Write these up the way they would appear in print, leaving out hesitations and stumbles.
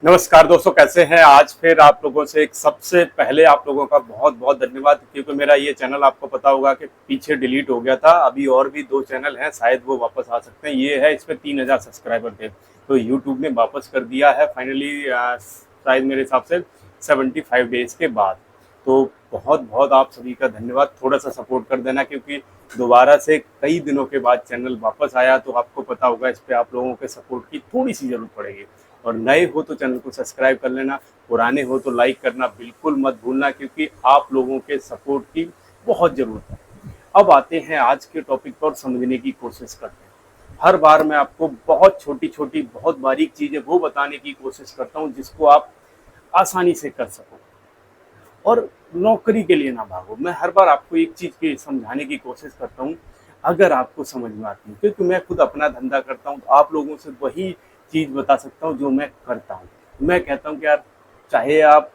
नमस्कार दोस्तों, कैसे हैं। आज फिर आप लोगों से एक सबसे पहले आप लोगों का बहुत बहुत धन्यवाद, क्योंकि मेरा ये चैनल आपको पता होगा कि पीछे डिलीट हो गया था। अभी और भी 2 चैनल हैं, शायद वो वापस आ सकते हैं। ये है, इस पे 3000 सब्सक्राइबर थे, तो यूट्यूब ने वापस कर दिया है फाइनली, शायद मेरे हिसाब से 75 डेज के बाद। तो बहुत बहुत आप सभी का धन्यवाद। थोड़ा सा सपोर्ट कर देना, क्योंकि दोबारा से कई दिनों के बाद चैनल वापस आया, तो आपको पता होगा इस पे आप लोगों के सपोर्ट की थोड़ी सी ज़रूरत पड़ेगी। और नए हो तो चैनल को सब्सक्राइब कर लेना, पुराने हो तो लाइक करना बिल्कुल मत भूलना, क्योंकि आप लोगों के सपोर्ट की बहुत ज़रूरत है। अब आते हैं आज के टॉपिक पर, समझने की कोशिश करते हैं। हर बार मैं आपको बहुत छोटी छोटी बहुत बारीक चीज़ें वो बताने की कोशिश करता हूँ जिसको आप आसानी से कर सको और नौकरी के लिए ना भागो। मैं हर बार आपको एक चीज़ की समझाने की कोशिश करता हूँ, अगर आपको समझ में आती है, क्योंकि मैं खुद अपना धंधा करता हूँ, तो आप लोगों से वही चीज़ बता सकता हूँ जो मैं करता हूँ। मैं कहता हूँ कि यार, चाहे आप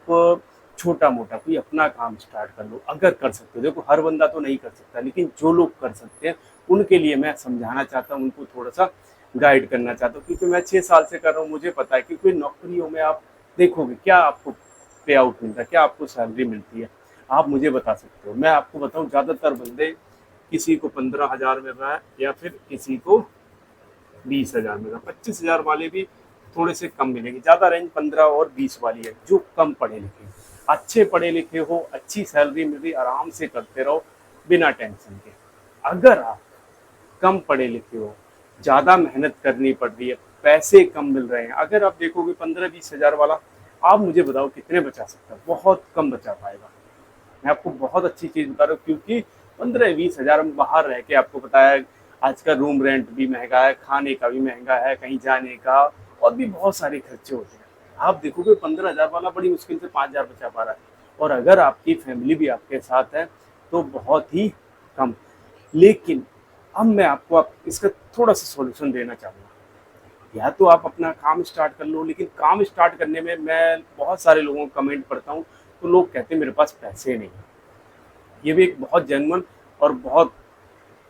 छोटा मोटा कोई अपना काम स्टार्ट कर लो, अगर कर सकते हो। देखो, हर बंदा तो नहीं कर सकता, लेकिन जो लोग कर सकते हैं उनके लिए मैं समझाना चाहता हूँ, उनको थोड़ा सा गाइड करना चाहता हूँ, क्योंकि मैं 6 साल से कर रहा हूँ। मुझे पता है कि कोई नौकरियों में आप देखोगे क्या आपको पे आउट मिलता है, क्या आपको सैलरी मिलती है, आप मुझे बता सकते हो। मैं आपको बताऊं, ज़्यादातर बंदे, किसी को 15,000 मिल रहा है या फिर किसी को 20,000 मिल रहा है। 25,000 वाले भी थोड़े से कम मिलेंगे। ज़्यादा रेंज 15 और 20 वाली है, जो कम पढ़े लिखे हैं। अच्छे पढ़े लिखे हो, अच्छी सैलरी मिल रही, आराम से करते रहो बिना टेंशन के। अगर आप कम पढ़े लिखे हो, ज़्यादा मेहनत करनी पड़ रही है, पैसे कम मिल रहे हैं, अगर आप देखोगे 15-20 हज़ार वाला, आप मुझे बताओ कितने बचा सकता है? बहुत कम बचा पाएगा। मैं आपको बहुत अच्छी चीज़ बता रहा हूँ, क्योंकि 15-20 हज़ार में बाहर रह के, आपको पता है आज का रूम रेंट भी महंगा है, खाने का भी महंगा है, कहीं जाने का और भी बहुत सारे खर्चे होते हैं। आप देखोगे 15,000 वाला बड़ी मुश्किल से 5,000 बचा पा रहा है, और अगर आपकी फैमिली भी आपके साथ है तो बहुत ही कम। लेकिन अब मैं आपको इसका थोड़ा सा सॉल्यूशन देना चाहूँगा। या तो आप अपना काम स्टार्ट कर लो, लेकिन काम स्टार्ट करने में मैं बहुत सारे लोगों को कमेंट पढ़ता हूँ, तो लोग कहते हैं मेरे पास पैसे नहीं है। ये भी एक बहुत जेन्युइन और बहुत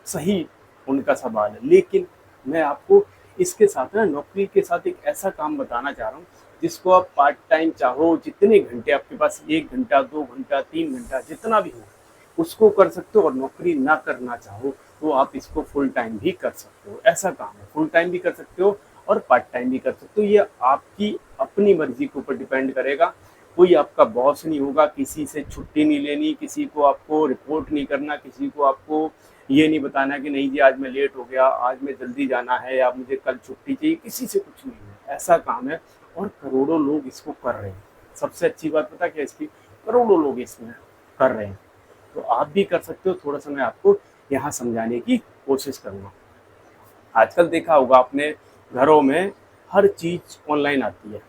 सही उनका सवाल है। लेकिन मैं आपको इसके साथ ना, नौकरी के साथ एक ऐसा काम बताना चाह रहा हूँ जिसको आप पार्ट टाइम चाहो, जितने घंटे आपके पास, 1 घंटा, 2 घंटा, 3 घंटा, जितना भी हो उसको कर सकते हो। और नौकरी ना करना चाहो तो आप इसको फुल टाइम भी कर सकते हो। ऐसा काम है, फुल टाइम भी कर सकते हो और पार्ट टाइम भी कर सकते हो। ये आपकी अपनी मर्जी के ऊपर डिपेंड करेगा। कोई आपका बॉस नहीं होगा, किसी से छुट्टी नहीं लेनी, किसी को आपको रिपोर्ट नहीं करना, किसी को आपको ये नहीं बताना कि नहीं जी आज मैं लेट हो गया, आज मैं जल्दी जाना है, या मुझे कल छुट्टी चाहिए। किसी से कुछ नहीं है, ऐसा काम है। और करोड़ों लोग इसको कर रहे हैं। सबसे अच्छी बात पता क्या इसकी, करोड़ों लोग इसमें कर रहे हैं, तो आप भी कर सकते हो। थोड़ा सा मैं आपको यहाँ समझाने की कोशिश करूँगा। आजकल देखा होगा आपने, घरों में हर चीज़ ऑनलाइन आती है।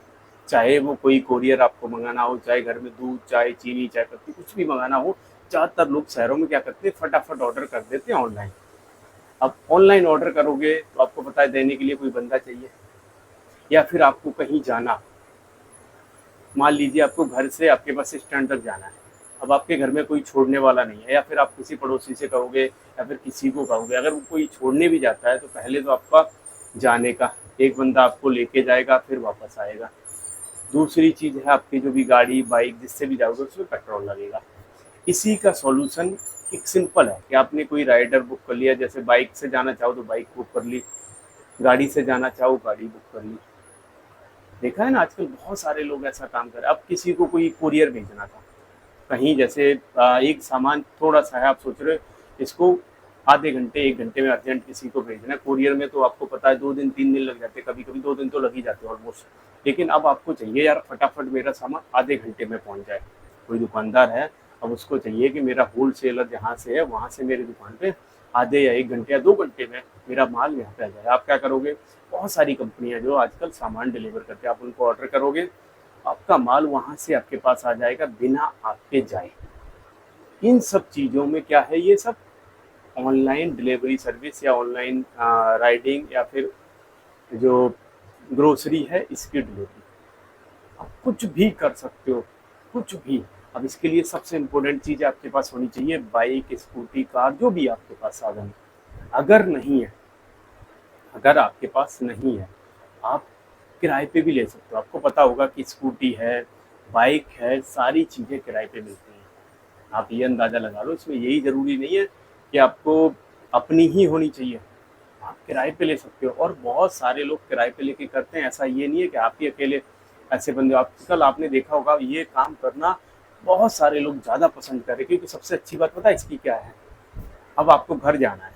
चाहे वो कोई कोरियर आपको मंगाना हो, चाहे घर में दूध, चाय, चीनी, चाय पत्ती कुछ भी मंगाना हो, ज़्यादातर लोग शहरों में क्या करते हैं, फटाफट ऑर्डर कर देते हैं ऑनलाइन। अब ऑनलाइन ऑर्डर करोगे तो आपको पता है देने के लिए कोई बंदा चाहिए, या फिर आपको कहीं जाना, मान लीजिए आपको घर से आपके बस स्टैंड तक जाना है, अब आपके घर में कोई छोड़ने वाला नहीं है, या फिर आप किसी पड़ोसी से कहोगे या फिर किसी को कहोगे। अगर वो कोई छोड़ने भी जाता है तो पहले तो आपका जाने का एक बंदा आपको लेके जाएगा, फिर वापस आएगा। दूसरी चीज़ है, आपकी जो भी गाड़ी, बाइक जिससे भी जाओगे उसमें पेट्रोल लगेगा। इसी का सॉल्यूशन एक सिंपल है कि आपने कोई राइडर बुक कर लिया, जैसे बाइक से जाना चाहो तो बाइक बुक कर ली, गाड़ी से जाना चाहो गाड़ी बुक कर ली। देखा है ना, आजकल बहुत सारे लोग ऐसा काम कर रहे हैं। अब किसी को कोई कुरियर भेजना था कहीं, जैसे एक सामान थोड़ा सा है, आप सोच रहे हो इसको आधे घंटे 1 घंटे में अर्जेंट किसी को भेजना है। कुरियर में तो आपको पता है 2 दिन 3 दिन लग जाते हैं, कभी कभी 2 दिन तो लग ही जाते हैं ऑलमोस्ट। लेकिन अब आपको चाहिए यार फटाफट मेरा सामान आधे घंटे में पहुंच जाए। कोई दुकानदार है, अब उसको चाहिए कि मेरा होल सेलर जहाँ से है वहाँ से मेरी दुकान पे आधे या 1 घंटे या 2 घंटे में मेरा माल यहाँ पे आ जाए। आप क्या करोगे, बहुत सारी कंपनियां जो आजकल सामान डिलीवर करते हैं, आप उनको ऑर्डर करोगे, आपका माल वहाँ से आपके पास आ जाएगा बिना आपके जाए। इन सब चीज़ों में क्या है, ये सब ऑनलाइन डिलीवरी सर्विस या ऑनलाइन राइडिंग या फिर जो ग्रोसरी है इसकी डिलीवरी, आप कुछ भी कर सकते हो, कुछ भी। अब इसके लिए सबसे इम्पोर्टेंट चीज़ आपके पास होनी चाहिए, बाइक, स्कूटी, कार, जो भी आपके पास साधन है। अगर नहीं है, अगर आपके पास नहीं है, आप किराए पे भी ले सकते हो। आपको पता होगा कि स्कूटी है, बाइक है, सारी चीज़ें किराए पे मिलती हैं। आप ये अंदाज़ा लगा लो, इसमें यही ज़रूरी नहीं है कि आपको अपनी ही होनी चाहिए, आप किराए पे ले सकते हो। और बहुत सारे लोग किराए पे लेके करते हैं, ऐसा ये नहीं है कि आप ही अकेले ऐसे बंदे हो। आजकल आपने देखा होगा ये काम करना बहुत सारे लोग ज़्यादा पसंद कर रहे हैं, क्योंकि सबसे अच्छी बात पता है इसकी क्या है? अब आपको घर जाना है,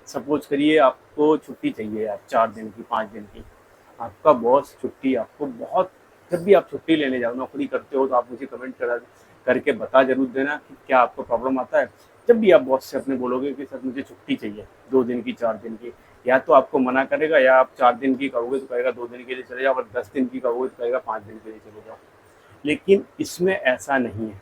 सपोज करिए आपको छुट्टी चाहिए यार 4 दिन की, 5 दिन की, आपका बॉस छुट्टी आपको बहुत, जब भी आप छुट्टी लेने जाओ, नौकरी करते हो तो आप मुझे कमेंट करके बता ज़रूर देना कि क्या आपको प्रॉब्लम आता है। जब भी आप बॉस से अपने बोलोगे कि सर मुझे छुट्टी चाहिए 2 दिन की, 4 दिन की, या तो आपको मना करेगा, या आप 4 दिन की कहोगे तो कहेगा 2 दिन के लिए चले जाओ, और 10 दिन की कहोगे तो कहेगा 5 दिन के लिए चले जाओ। लेकिन इसमें ऐसा नहीं है।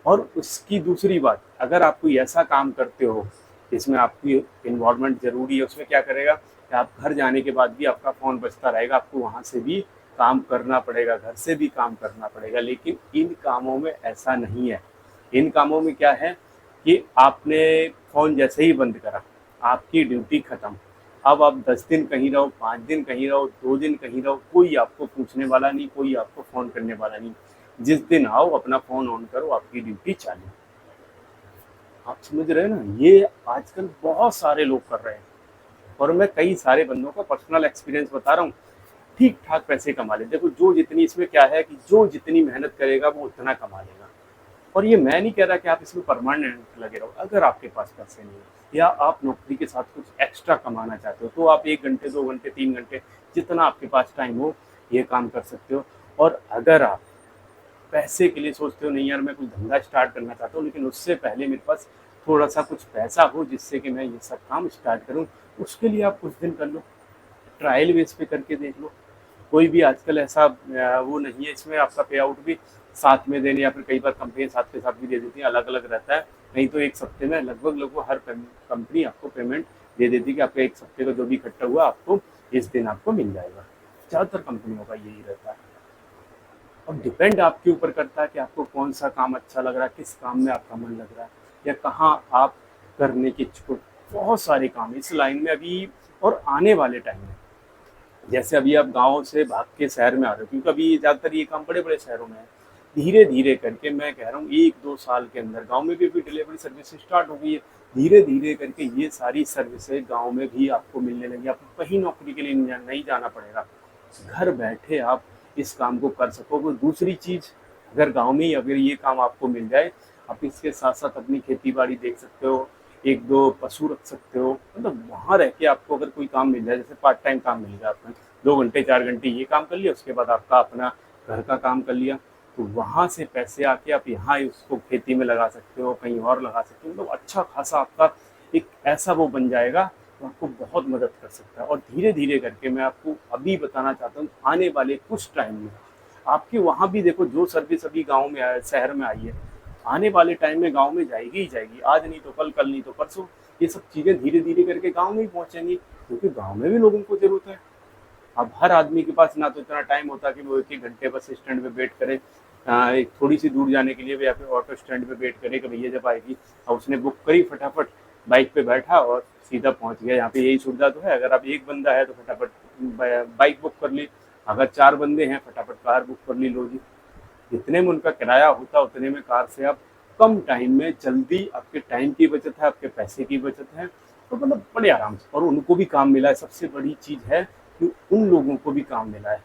और उसकी दूसरी बात, अगर आप कोई ऐसा काम करते हो जिसमें आपकी इन्वॉल्वमेंट ज़रूरी है, उसमें क्या करेगा कि आप घर जाने के बाद भी आपका फ़ोन बजता रहेगा, आपको वहाँ से भी काम करना पड़ेगा, घर से भी काम करना पड़ेगा। लेकिन इन कामों में ऐसा नहीं है। इन कामों में क्या है कि आपने फ़ोन जैसे ही बंद करा, आपकी ड्यूटी ख़त्म। अब आप 10 दिन कहीं रहो, 5 दिन कहीं रहो, 2 दिन कहीं रहो, कोई आपको पूछने वाला नहीं, कोई आपको फ़ोन करने वाला नहीं। जिस दिन आओ अपना फ़ोन ऑन करो, आपकी ड्यूटी चालू। आप समझ रहे हैं ना? ये आजकल बहुत सारे लोग कर रहे हैं, और मैं कई सारे बंदों का पर्सनल एक्सपीरियंस बता रहा हूँ। ठीक ठाक पैसे कमा ले, देखो जो जितनी, इसमें क्या है कि जो जितनी मेहनत करेगा वो उतना कमा लेगा। और ये मैं नहीं कह रहा कि आप इसमें परमानेंट लगे रहो। अगर आपके पास पैसे नहीं है, या आप नौकरी के साथ कुछ एक्स्ट्रा कमाना चाहते हो, तो आप 1 घंटे, 2 घंटे, 3 घंटे, जितना आपके पास टाइम हो, ये काम कर सकते हो। और अगर आप पैसे के लिए सोचते हो, नहीं यार मैं कुछ धंधा स्टार्ट करना चाहता हूँ, लेकिन उससे पहले मेरे पास थोड़ा सा कुछ पैसा हो जिससे कि मैं ये सब काम स्टार्ट करूँ, उसके लिए आप कुछ दिन कर लो, ट्रायल बेस पे करके देख लो। कोई भी आजकल ऐसा वो नहीं है, इसमें आपका पे आउट भी साथ में देने, या फिर कई बार कंपनी साथ के साथ भी दे देती है, अलग अलग रहता है। नहीं तो एक हफ्ते में लगभग हर कंपनी आपको पेमेंट दे देती है कि आपका एक हफ्ते का जो भी इकट्ठा हुआ आपको इस दिन आपको मिल जाएगा। ज़्यादातर कंपनियों का यही रहता है। अब डिपेंड आपके ऊपर करता है कि आपको कौन सा काम अच्छा लग रहा है, किस काम में आपका मन लग रहा है, या कहाँ आप करने की इच्छुक हो। बहुत सारे काम इस लाइन में अभी और आने वाले टाइम में, जैसे अभी आप गाँव से भाग के शहर में आ रहे हो, क्योंकि अभी ज़्यादातर ये काम बड़े बड़े शहरों में है। धीरे धीरे करके मैं कह रहा हूँ 1-2 साल के अंदर गाँव में भी अभी डिलीवरी सर्विस स्टार्ट हो गई है। धीरे धीरे करके ये सारी सर्विसेज गाँव में भी आपको मिलने लगी। आपको कहीं नौकरी के लिए नहीं जाना पड़ेगा, घर बैठे आप इस काम को कर सकोगे। दूसरी चीज़, अगर गाँव में ही अगर ये काम आपको मिल जाए, आप इसके साथ साथ अपनी खेती बाड़ी देख सकते हो, 1-2 पशु रख सकते हो। मतलब वहाँ रह के आपको अगर कोई काम मिल जाए, जैसे पार्ट टाइम काम मिल गया आपको, 2 घंटे 4 घंटे ये काम कर लिया, उसके बाद आपका अपना घर का काम कर लिया, तो वहाँ से पैसे आके आप यहाँ ही उसको खेती में लगा सकते हो, कहीं और लगा सकते हो। मतलब अच्छा खासा आपका एक ऐसा वो बन जाएगा, तो आपको बहुत मदद कर सकता है। और धीरे धीरे करके मैं आपको अभी बताना चाहता हूँ, आने वाले कुछ टाइम में आपके वहाँ भी देखो, जो सर्विस अभी गाँव में शहर में आई है, आने वाले टाइम में गाँव में जाएगी ही जाएगी। आज नहीं तो कल, कल नहीं तो परसों, ये सब चीज़ें धीरे धीरे करके गाँव में ही पहुँचेंगी, क्योंकि गाँव में भी लोगों को ज़रूरत है। अब हर आदमी के पास ना तो इतना टाइम होता कि वो 1-1 घंटे बस स्टैंड पे वेट करे, एक थोड़ी सी दूर जाने के लिए भी, या फिर ऑटो स्टैंड पे वेट करे कि भैया जब आएगी। और उसने बुक करी, फटाफट बाइक पे बैठा और सीधा पहुंच गया। यहाँ पे यही सुविधा तो है। अगर आप एक बंदा है तो फटाफट बाइक बुक कर ली, अगर 4 बंदे हैं फटाफट कार बुक कर ली। लो जी, जितने में उनका किराया होता उतने में कार से आप कम टाइम में जल्दी, आपके टाइम की बचत है, आपके पैसे की बचत है, तो मतलब बड़े आराम से। और उनको भी काम मिला है, सबसे बड़ी चीज़ है कि उन लोगों को भी काम मिला है,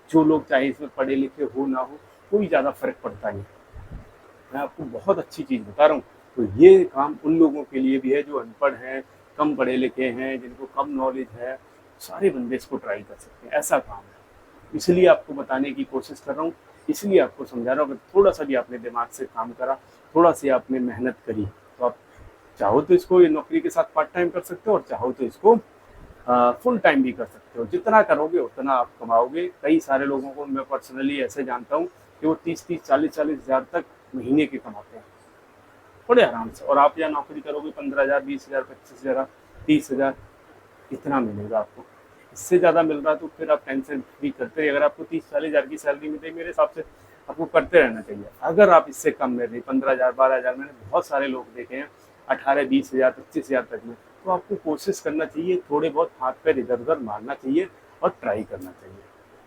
जो लोग चाहे इसमें पढ़े लिखे हो ना हो, कोई ज़्यादा फर्क पड़ता नहीं। मैं आपको बहुत अच्छी चीज़ बता रहा हूँ। तो ये काम उन लोगों के लिए भी है जो अनपढ़ हैं, कम पढ़े लिखे हैं, जिनको कम नॉलेज है, सारे बंदे इसको ट्राई कर सकते हैं। ऐसा काम है, इसलिए आपको बताने की कोशिश कर रहा हूँ, इसलिए आपको समझा रहा हूँ। अगर थोड़ा सा भी आपने दिमाग से काम करा, थोड़ा सी आपने मेहनत करी, तो आप चाहो तो इसको ये नौकरी के साथ पार्ट टाइम कर सकते हो, और चाहो तो इसको फुल टाइम भी कर सकते हो। जितना करोगे उतना आप कमाओगे। कई सारे लोगों को मैं पर्सनली ऐसे जानता हूँ कि वो 30-30, 40-40 हज़ार तक महीने के कमाते हैं, बड़े आराम से। और आप यहाँ नौकरी करोगे 15,000, 20,000, 25,000, 30,000, इतना मिलेगा आपको। इससे ज़्यादा मिल रहा है तो फिर आप टेंशन फ्री करते रहिए। अगर आपको 30-40 हज़ार की सैलरी मिलती है, मेरे हिसाब से आपको करते रहना चाहिए। अगर आप इससे कम में रही, 15,000, 12,000, मैंने बहुत सारे लोग देखे हैं 18-20,000, 25,000 तक में, तो आपको कोशिश करना चाहिए, थोड़े बहुत हाथ पैर इधर उधर मारना चाहिए और ट्राई करना चाहिए।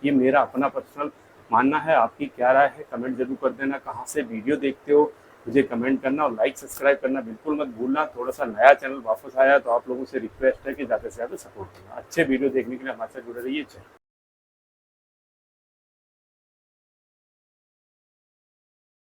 ये मेरा अपना पर्सनल मानना है। आपकी क्या राय है कमेंट जरूर कर देना। कहाँ से वीडियो देखते हो मुझे कमेंट करना, और लाइक सब्सक्राइब करना बिल्कुल मत भूलना। थोड़ा सा नया चैनल वापस आया तो आप लोगों से रिक्वेस्ट है कि ज़्यादा से ज़्यादा सपोर्ट करना। अच्छे वीडियो देखने के लिए हमारे साथ जुड़े रहिए।